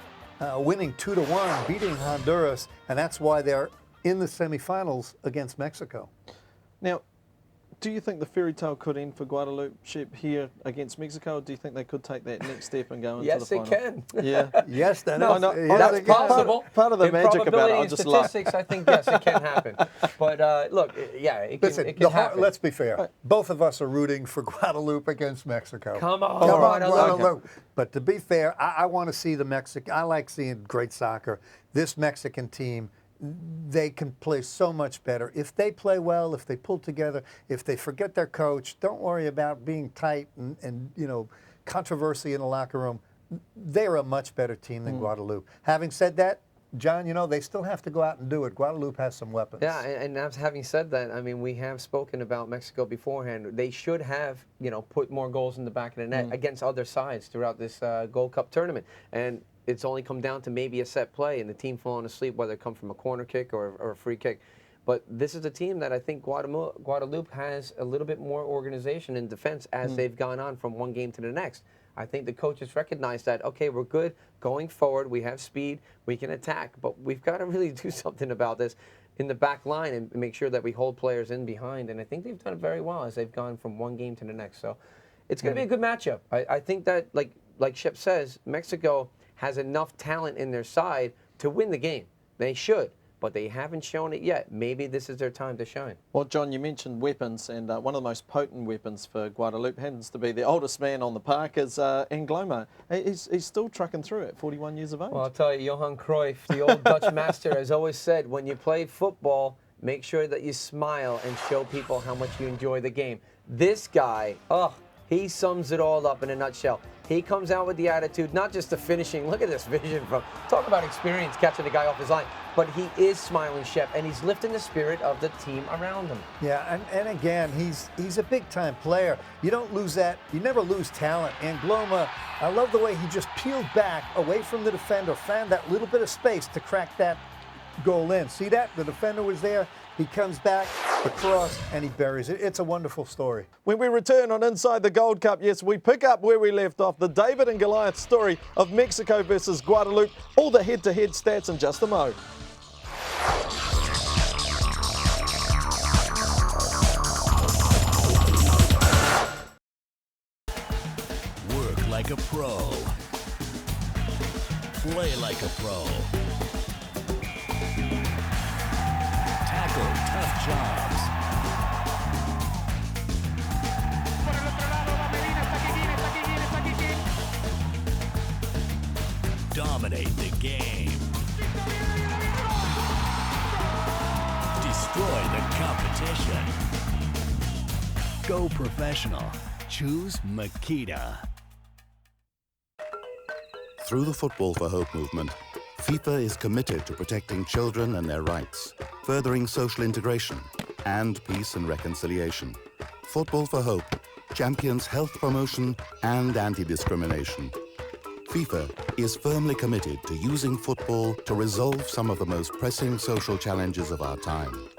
winning 2-1, beating Honduras, and that's why they're in the semifinals against Mexico. Now, do you think the fairy tale could end for Guadeloupe, Shep, here against Mexico? Or do you think they could take that next step and go into Yes, the it final? can. Yeah. Yes, that No, is. no, Yes, that's it can. possible. Part of the In magic about it, probability I and just love. statistics, I think, yes, it can happen. But look, yeah, it can, Listen, it can happen. let's be fair. Both of us are rooting for Guadeloupe against Mexico. Come on, Come on, I love it. Guadeloupe. But to be fair, I want to see the Mexican. I like seeing great soccer. This Mexican team, they can play so much better. If they play well, if they pull together, if they forget their coach, don't worry about being tight and you know, controversy in the locker room. They're a much better team than Guadeloupe. Having said that, John, you know, they still have to go out and do it. Guadeloupe has some weapons. Yeah, and having said that, I mean, we have spoken about Mexico beforehand. They should have, you know, put more goals in the back of the net against other sides throughout this Gold Cup tournament. And it's only come down to maybe a set play and the team falling asleep, whether it come from a corner kick or a free kick. But this is a team that I think Guadeloupe has a little bit more organization in defense as they've gone on from one game to the next. I think the coaches recognize that, okay, we're good going forward. We have speed. We can attack. But we've got to really do something about this in the back line and make sure that we hold players in behind. And I think they've done it very well as they've gone from one game to the next. So it's going to be a good matchup. I think that, like Shep says, Mexico has enough talent in their side to win the game. They should, but they haven't shown it yet. Maybe this is their time to shine. Well, John, you mentioned weapons, and one of the most potent weapons for Guadeloupe happens to be the oldest man on the park is Angloma. He's still trucking through at 41 years of age. Well, I'll tell you, Johan Cruyff, the old Dutch master, has always said, when you play football, make sure that you smile and show people how much you enjoy the game. This guy, he sums it all up in a nutshell. He comes out with the attitude, not just the finishing. Look at this vision from, talk about experience catching the guy off his line. But he is smiling, Shep, and he's lifting the spirit of the team around him. Yeah, and again, he's a big-time player. You don't lose that. You never lose talent. Angloma, I love the way he just peeled back away from the defender, found that little bit of space to crack that goal in. See that? The defender was there. He comes back, the cross, and he buries it. It's a wonderful story. When we return on Inside the Gold Cup, yes, we pick up where we left off, the David and Goliath story of Mexico versus Guadeloupe, all the head-to-head stats in just a mo. Work like a pro. Play like a pro. Tackle tough jobs. Dominate the game. Destroy the competition. Go professional. Choose Makita. Through the Football for Hope movement, FIFA is committed to protecting children and their rights, furthering social integration and peace and reconciliation. Football for Hope champions health promotion and anti-discrimination. FIFA is firmly committed to using football to resolve some of the most pressing social challenges of our time.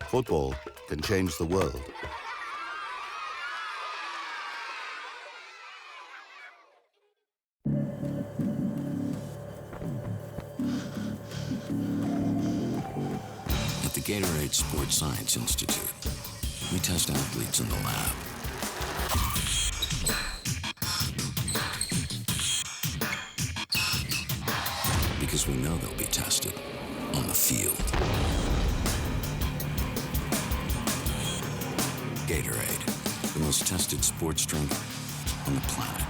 Football can change the world. At the Gatorade Sports Science Institute, we test athletes in the lab. Because we know they'll be tested on the field. Gatorade, the most tested sports drink on the planet.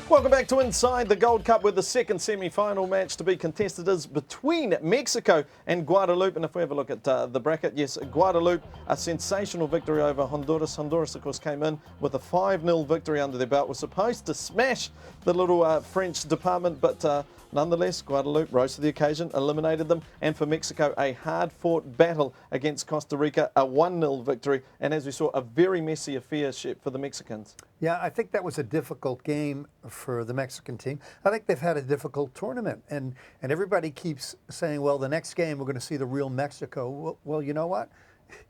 Welcome back to Inside the Gold Cup, where the second semi-final match to be contested is between Mexico and Guadeloupe. And if we have a look at the bracket, yes, Guadeloupe, a sensational victory over Honduras. Honduras, of course, came in with a 5-0 victory under their belt. Was supposed to smash the little French department, but nonetheless, Guadeloupe rose to the occasion, eliminated them. And for Mexico, a hard-fought battle against Costa Rica, a 1-0 victory. And as we saw, a very messy affair for the Mexicans. Yeah, I think that was a difficult game for the Mexican team. I think they've had a difficult tournament, and everybody keeps saying, well, the next game we're going to see the real Mexico. Well, you know what?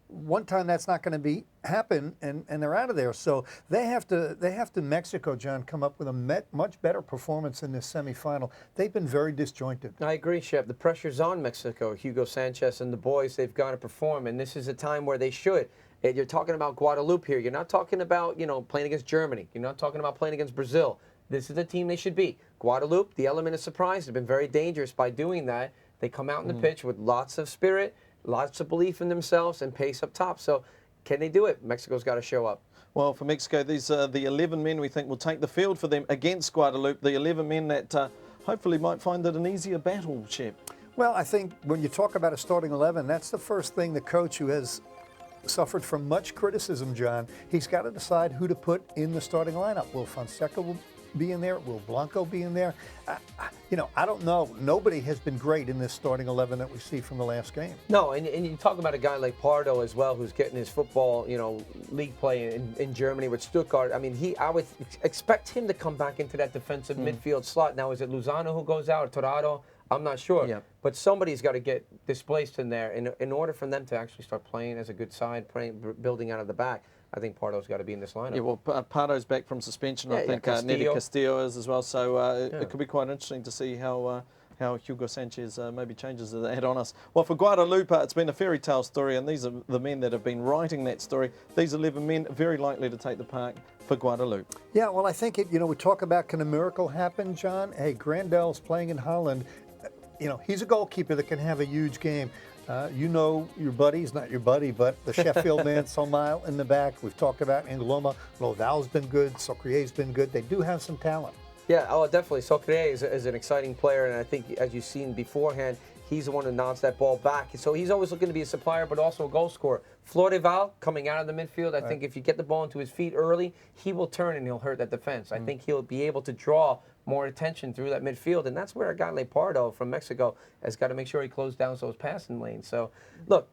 One time that's not going to happen, and they're out of there. So they have to Mexico, John, come up with a much better performance in this semifinal. They've been very disjointed. I agree, Shep. The pressure's on Mexico. Hugo Sanchez and the boys, they've got to perform, and this is a time where they should. And you're talking about Guadeloupe here. You're not talking about, playing against Germany. You're not talking about playing against Brazil. This is the team they should beat. Guadeloupe, the element of surprise, has been very dangerous by doing that. They come out in the pitch with lots of spirit, lots of belief in themselves, and pace up top. So can they do it? Mexico's got to show up. Well, for Mexico, these are the 11 men we think will take the field for them against Guadeloupe. The 11 men that hopefully might find it an easier battle, Shep. Well, I think when you talk about a starting 11, that's the first thing the coach, who has suffered from much criticism, John, he's got to decide who to put in the starting lineup. Will Fonseca be in there? Will Blanco be in there? I don't know. Nobody has been great in this starting 11 that we see from the last game. No, and you talk about a guy like Pardo as well, who's getting his football, league play in Germany with Stuttgart. I mean, I would expect him to come back into that defensive midfield slot. Now, is it Lozano who goes out, or Torrado? I'm not sure. Yeah. But somebody's got to get displaced in there in order for them to actually start playing as a good side, building out of the back. I think Pardo's got to be in this lineup. Yeah, well, Pardo's back from suspension. I think Neri Castillo is as well. So it could be quite interesting to see how Hugo Sanchez maybe changes that on us. Well, for Guadeloupe, it's been a fairy tale story, and these are the men that have been writing that story. These 11 men very likely to take the park for Guadeloupe. Yeah, well, I think we talk about, can a miracle happen, John? Hey, Grandel's playing in Holland. He's a goalkeeper that can have a huge game. Your buddy, he's not your buddy, but the Sheffield man, Somail in the back. We've talked about Angloma. Loval's been good. Socrier's been good. They do have some talent. Yeah, definitely. Socrier is an exciting player, and I think, as you've seen beforehand, he's the one who nods that ball back. So he's always looking to be a supplier, but also a goal scorer. Florival, coming out of the midfield, I think if you get the ball into his feet early, he will turn and he'll hurt that defense. I think he'll be able to draw more attention through that midfield, and that's where a guy like Pardo from Mexico has got to make sure he closes down those passing lanes. So, look,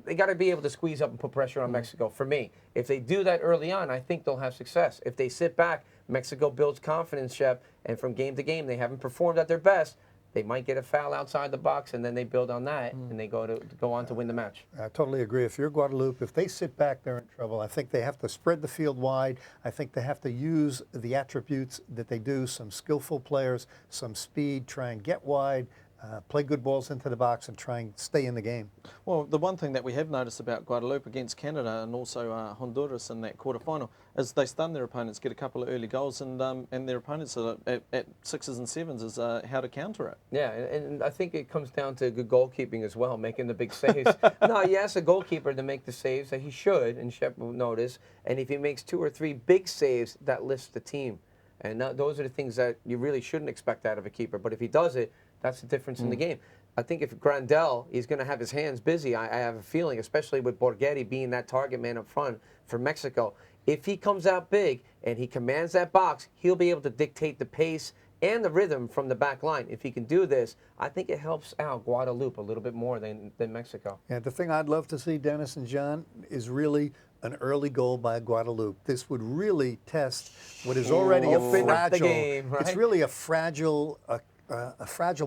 they got to be able to squeeze up and put pressure on Mexico. For me, if they do that early on, I think they'll have success. If they sit back, Mexico builds confidence, Shep, and from game to game, they haven't performed at their best. They might get a foul outside the box, and then they build on that, and they go on to win the match. I totally agree. If you're Guadeloupe, if they sit back, they're in trouble. I think they have to spread the field wide. I think they have to use the attributes that they do, some skillful players, some speed, try and get wide, play good balls into the box, and try and stay in the game. Well, the one thing that we have noticed about Guadeloupe against Canada and also Honduras in that quarterfinal is they stun their opponents, get a couple of early goals, and their opponents are at 6s and 7s is how to counter it. Yeah, and I think it comes down to good goalkeeping as well, making the big saves. No, he asks a goalkeeper to make the saves that he should, and Shep will notice, and if he makes 2 or 3 big saves, that lifts the team. And those are the things that you really shouldn't expect out of a keeper. But if he does it, that's the difference in the game. I think if Grandel, he's going to have his hands busy. I have a feeling, especially with Borghetti being that target man up front for Mexico. If he comes out big and he commands that box, he'll be able to dictate the pace and the rhythm from the back line. If he can do this, I think it helps out Guadeloupe a little bit more than Mexico. Yeah, the thing I'd love to see, Dennis and John, is really an early goal by Guadeloupe. This would really test what is already a fragile game, right? It's really a fragile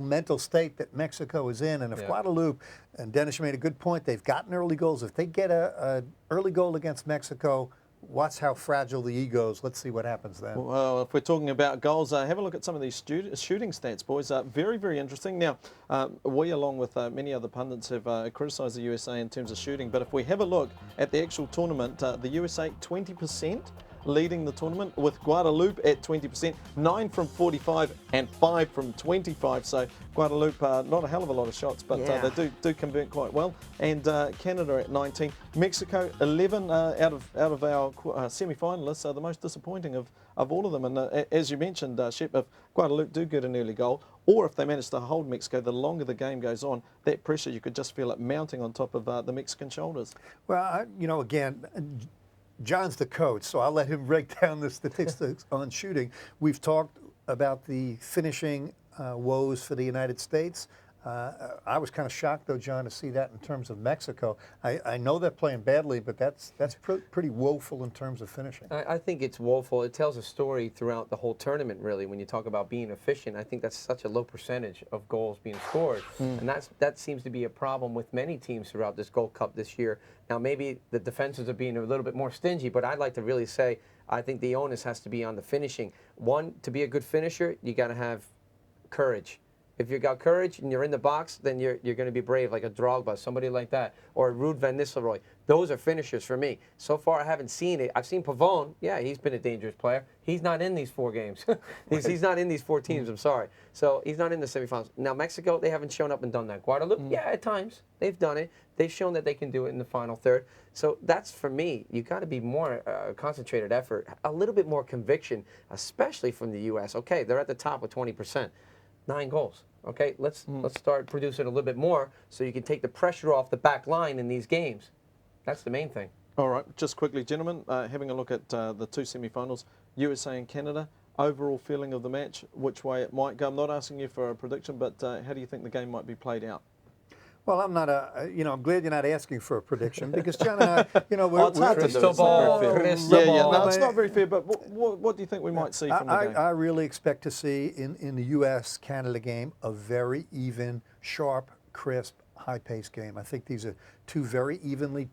mental state that Mexico is in. And if Guadeloupe, and Dennis, you made a good point, they've gotten early goals. If they get an early goal against Mexico, watch how fragile the egos. Let's see what happens then. Well, if we're talking about goals, have a look at some of these shooting stats, boys. Very, very interesting. Now, we, along with many other pundits, have criticised the USA in terms of shooting. But if we have a look at the actual tournament, the USA 20% leading the tournament, with Guadeloupe at 20%, 9 from 45 and 5 from 25. So Guadeloupe, not a hell of a lot of shots, but they do convert quite well. And Canada at 19. Mexico 11 out of our semi-finalists are the most disappointing of all of them. And as you mentioned, Shep, if Guadeloupe do get an early goal, or if they manage to hold Mexico, the longer the game goes on, that pressure, you could just feel it mounting on top of the Mexican shoulders. Well, again, John's the coach, so I'll let him break down the statistics on shooting. We've talked about the finishing woes for the United States. I was kind of shocked, though, John, to see that in terms of Mexico. I know they're playing badly, but that's pretty woeful in terms of finishing. I think it's woeful. It tells a story throughout the whole tournament, really, when you talk about being efficient. I think that's such a low percentage of goals being scored. And that seems to be a problem with many teams throughout this Gold Cup this year. Now, maybe the defenses are being a little bit more stingy, but I'd like to really say I think the onus has to be on the finishing. One, to be a good finisher, you got to have courage. If you've got courage and you're in the box, then you're going to be brave, like a Drogba, somebody like that, or a Ruud van Nistelrooy. Those are finishers for me. So far, I haven't seen it. I've seen Pavone. Yeah, he's been a dangerous player. He's not in these 4 games. He's not in these 4 teams, I'm sorry. So he's not in the semifinals. Now, Mexico, they haven't shown up and done that. Guadeloupe, yeah, at times. They've done it. They've shown that they can do it in the final third. So that's, for me, you got to be more concentrated effort, a little bit more conviction, especially from the U.S. Okay, they're at the top with 20%. 9 goals. Okay, let's start producing a little bit more so you can take the pressure off the back line in these games. That's the main thing. All right, just quickly, gentlemen, having a look at the 2 semi-finals, USA and Canada, overall feeling of the match, which way it might go. I'm not asking you for a prediction, but how do you think the game might be played out? Well, I'm not I'm glad you're not asking for a prediction, because John and I, we're it's hard to do. It's not very fair. No, it's not very fair, but what do you think we might see from the game? I really expect to see in the U.S.-Canada game a very even, sharp, crisp, high-paced game. I think these are 2 very evenly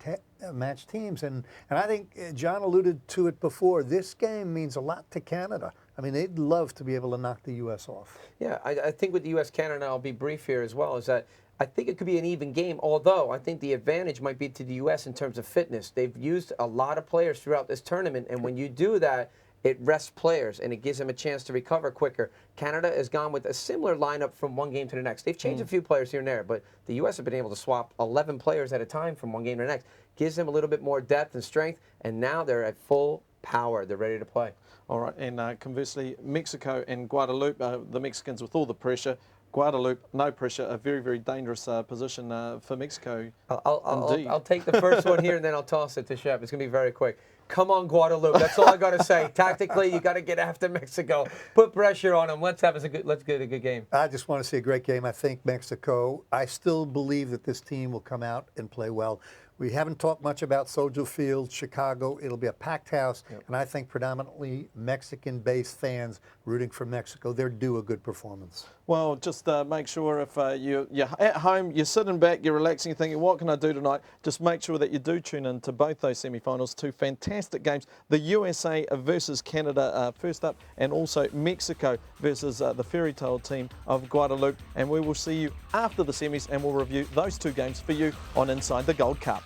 matched teams, and I think John alluded to it before. This game means a lot to Canada. I mean, they'd love to be able to knock the U.S. off. Yeah, I think with the U.S.-Canada, I'll be brief here as well, is that I think it could be an even game, although I think the advantage might be to the U.S. in terms of fitness. They've used a lot of players throughout this tournament, and when you do that, it rests players, and it gives them a chance to recover quicker. Canada has gone with a similar lineup from one game to the next. They've changed a few players here and there, but the U.S. have been able to swap 11 players at a time from one game to the next. Gives them a little bit more depth and strength, and now they're at full power. They're ready to play. All right, and conversely, Mexico and Guadeloupe, the Mexicans with all the pressure, Guadeloupe, no pressure, a very, very dangerous position for Mexico. I'll take the first one here, and then I'll toss it to Shep. It's going to be very quick. Come on, Guadeloupe. That's all I got to say. Tactically, you got to get after Mexico. Put pressure on them. Let's get a good game. I just want to see a great game. I think Mexico, I still believe that this team will come out and play well. We haven't talked much about Soldier Field, Chicago. It'll be a packed house, and I think predominantly Mexican-based fans rooting for Mexico. They're due a good performance. Well, just make sure if you're at home, you're sitting back, you're relaxing, you're thinking, what can I do tonight? Just make sure that you do tune in to both those semi-finals, 2 fantastic games. The USA versus Canada first up, and also Mexico versus the fairy tale team of Guadeloupe. And we will see you after the semis, and we'll review those 2 games for you on Inside the Gold Cup.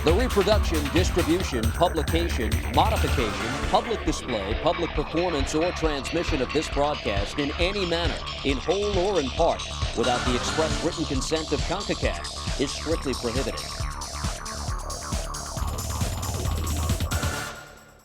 The reproduction, distribution, publication, modification, public display, public performance, or transmission of this broadcast in any manner, in whole or in part, without the express written consent of Concacaf, is strictly prohibited.